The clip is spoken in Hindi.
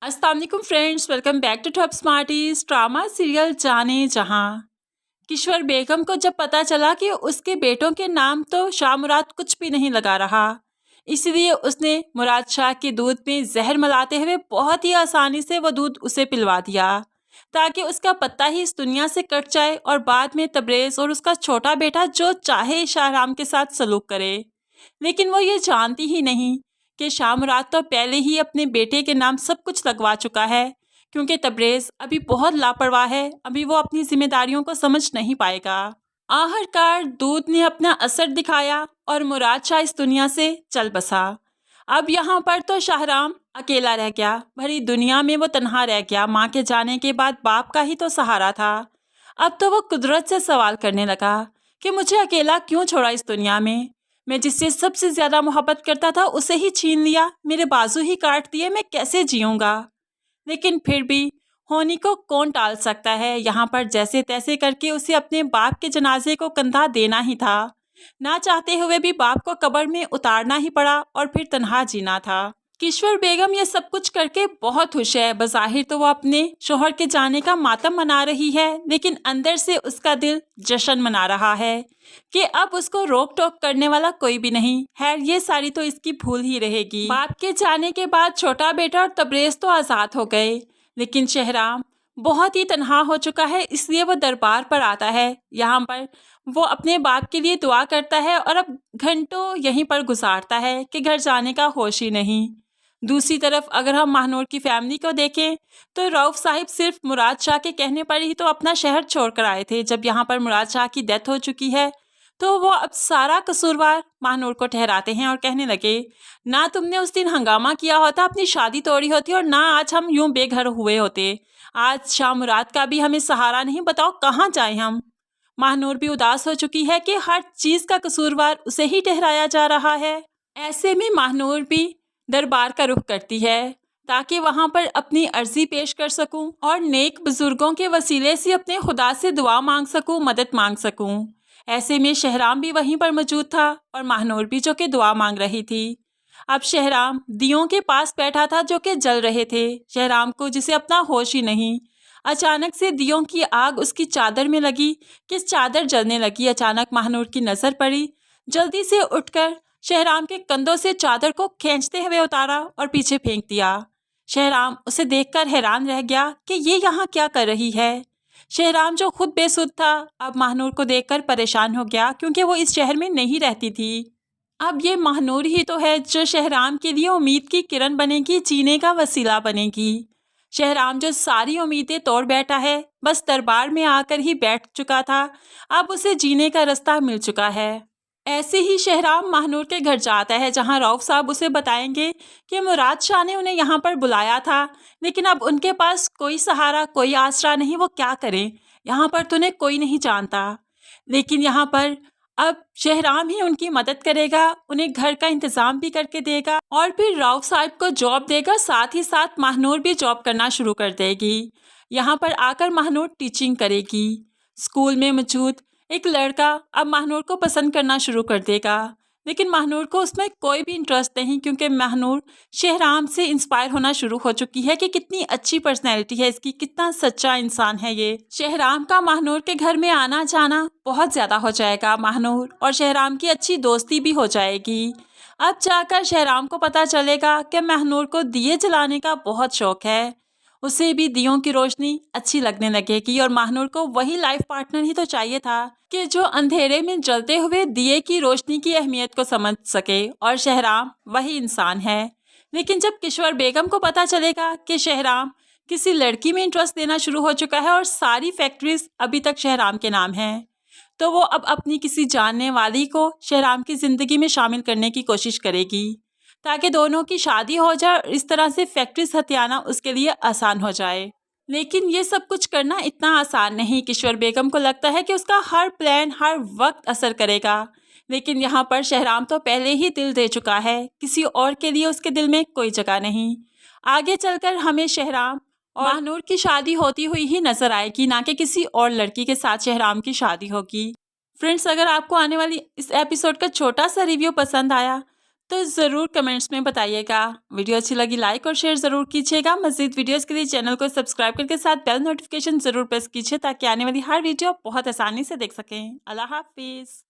अस्सलाम वालेकुम friends, welcome back to top smarties. Drama serial जाने जहां किश्वर बेगम को जब पता चला कि उसके बेटों के नाम तो शाह मुराद कुछ भी नहीं लगा रहा, इसलिए उसने मुराद शाह के दूध में जहर मिलाते हुए बहुत ही आसानी से वो दूध उसे पिलवा दिया ताकि उसका पत्ता ही इस दुनिया से कट जाए और बाद में तबरेज़ और उसका छोटा बेटा जो चाहे शाहराम के साथ सलूक करे। लेकिन वो ये जानती ही नहीं कि शाह मुराद तो पहले ही अपने बेटे के नाम सब कुछ लगवा चुका है, क्योंकि तबरेज़ अभी बहुत लापरवाह है, अभी वो अपनी जिम्मेदारियों को समझ नहीं पाएगा। आखिरकार दूध ने अपना असर दिखाया और मुराद शाह इस दुनिया से चल बसा। अब यहाँ पर तो शाहराम अकेला रह गया, भरी दुनिया में वो तन्हा रह गया। माँ के जाने के बाद बाप का ही तो सहारा था। अब तो वो कुदरत से सवाल करने लगा कि मुझे अकेला क्यों छोड़ा इस दुनिया में। मैं जिससे सबसे ज्यादा मोहब्बत करता था उसे ही छीन लिया, मेरे बाजू ही काट दिए, मैं कैसे जीऊँगा। लेकिन फिर भी होनी को कौन टाल सकता है। यहाँ पर जैसे तैसे करके उसे अपने बाप के जनाजे को कंधा देना ही था। ना चाहते हुए भी बाप को कब्र में उतारना ही पड़ा और फिर तन्हा जीना था। किश्वर बेगम ये सब कुछ करके बहुत खुश है। बज़ाहिर तो वो अपने शोहर के जाने का मातम मना रही है, लेकिन अंदर से उसका दिल जश्न मना रहा है कि अब उसको रोक टोक करने वाला कोई भी नहीं है। ये सारी तो इसकी भूल ही रहेगी। बाप के जाने के बाद छोटा बेटा और तबरेज़ तो आज़ाद हो गए, लेकिन शहराम बहुत ही तन्हा हो चुका है, इसलिए वो दरबार पर आता है। यहाँ पर वो अपने बाप के लिए दुआ करता है और अब घंटों यहीं पर गुजारता है कि घर जाने का होश ही नहीं। दूसरी तरफ अगर हम महानूर की फैमिली को देखें तो रऊफ साहिब सिर्फ मुराद शाह के कहने पर ही तो अपना शहर छोड़कर आए थे। जब यहाँ पर मुराद शाह की डेथ हो चुकी है तो वो अब सारा कसूरवार महानूर को ठहराते हैं और कहने लगे, ना तुमने उस दिन हंगामा किया होता, अपनी शादी तोड़ी होती, और ना आज हम यूं बेघर हुए होते। आज शाह मुराद का भी हमें सहारा नहीं, बताओ कहाँ जाए हम। महानूर भी उदास हो चुकी है कि हर चीज का कसूरवार उसे ही ठहराया जा रहा है। ऐसे में महानूर भी दरबार का रुख करती है ताकि वहां पर अपनी अर्जी पेश कर सकूं और नेक बुजुर्गों के वसीले से अपने खुदा से दुआ मांग सकूं, मदद मांग सकूं। ऐसे में शहराम भी वहीं पर मौजूद था और महानूर भी, जो कि दुआ मांग रही थी। अब शहराम दियों के पास बैठा था जो कि जल रहे थे। शहराम को जिसे अपना होश ही नहीं, अचानक से दियों की आग उसकी चादर में लगी कि चादर जलने लगी। अचानक महानूर की नजर पड़ी, जल्दी से उठकर शहराम के कंधों से चादर को खींचते हुए उतारा और पीछे फेंक दिया। शहराम उसे देखकर हैरान रह गया कि ये यहाँ क्या कर रही है। शहराम जो खुद बेसुध था, अब महानूर को देखकर परेशान हो गया, क्योंकि वो इस शहर में नहीं रहती थी। अब ये महानूर ही तो है जो शहराम के लिए उम्मीद की किरण बनेगी, जीने का वसीला बनेगी। शहराम जो सारी उम्मीदें तोड़ बैठा है, बस दरबार में आकर ही बैठ चुका था, अब उसे जीने का रास्ता मिल चुका है। ऐसे ही शहराम महानूर के घर जाता है, जहां रऊफ साहब उसे बताएंगे कि मुराद शाह ने उन्हें यहाँ पर बुलाया था, लेकिन अब उनके पास कोई सहारा, कोई आसरा नहीं, वो क्या करें। यहाँ पर तो उन्हें कोई नहीं जानता, लेकिन यहाँ पर अब शहराम ही उनकी मदद करेगा, उन्हें घर का इंतजाम भी करके देगा और फिर रऊफ साहब को जॉब देगा। साथ ही साथ महानूर भी जॉब करना शुरू कर देगी। यहाँ पर आकर महानूर टीचिंग करेगी। स्कूल में मौजूद एक लड़का अब महानूर को पसंद करना शुरू कर देगा, लेकिन महानूर को उसमें कोई भी इंटरेस्ट नहीं, क्योंकि महानूर शहराम से इंस्पायर होना शुरू हो चुकी है कि कितनी अच्छी पर्सनैलिटी है इसकी, कितना सच्चा इंसान है ये। शहराम का महानूर के घर में आना जाना बहुत ज़्यादा हो जाएगा। महानूर और शहराम की अच्छी दोस्ती भी हो जाएगी। अब जाकर शहराम को पता चलेगा कि महानूर को दिए जलाने का बहुत शौक है, उसे भी दियों की रोशनी अच्छी लगने लगेगी। और महानूर को वही लाइफ पार्टनर ही तो चाहिए था कि जो अंधेरे में जलते हुए दिए की रोशनी की अहमियत को समझ सके, और शहराम वही इंसान है। लेकिन जब किश्वर बेगम को पता चलेगा कि शहराम किसी लड़की में इंटरेस्ट लेना शुरू हो चुका है और सारी फैक्ट्रीज अभी तक शहराम के नाम है, तो वो अब अपनी किसी जानने वाली को शहराम की ज़िंदगी में शामिल करने की कोशिश करेगी ताकि दोनों की शादी हो जाए और इस तरह से फैक्ट्रीज हथियाना उसके लिए आसान हो जाए। लेकिन ये सब कुछ करना इतना आसान नहीं। किश्वर बेगम को लगता है कि उसका हर प्लान हर वक्त असर करेगा, लेकिन यहाँ पर शहराम तो पहले ही दिल दे चुका है, किसी और के लिए उसके दिल में कोई जगह नहीं। आगे चलकर हमें शहराम और महानूर की शादी होती हुई ही नजर आएगी, ना कि किसी और लड़की के साथ शहराम की शादी होगी। फ्रेंड्स, अगर आपको आने वाली इस एपिसोड का छोटा सा रिव्यू पसंद आया तो ज़रूर कमेंट्स में बताइएगा। वीडियो अच्छी लगी लाइक और शेयर ज़रूर कीजिएगा। मज़ीद वीडियोस के लिए चैनल को सब्सक्राइब करके साथ बेल नोटिफिकेशन ज़रूर प्रेस कीजिए ताकि आने वाली हर वीडियो बहुत आसानी से देख सकें। अल्लाह हाफिज़।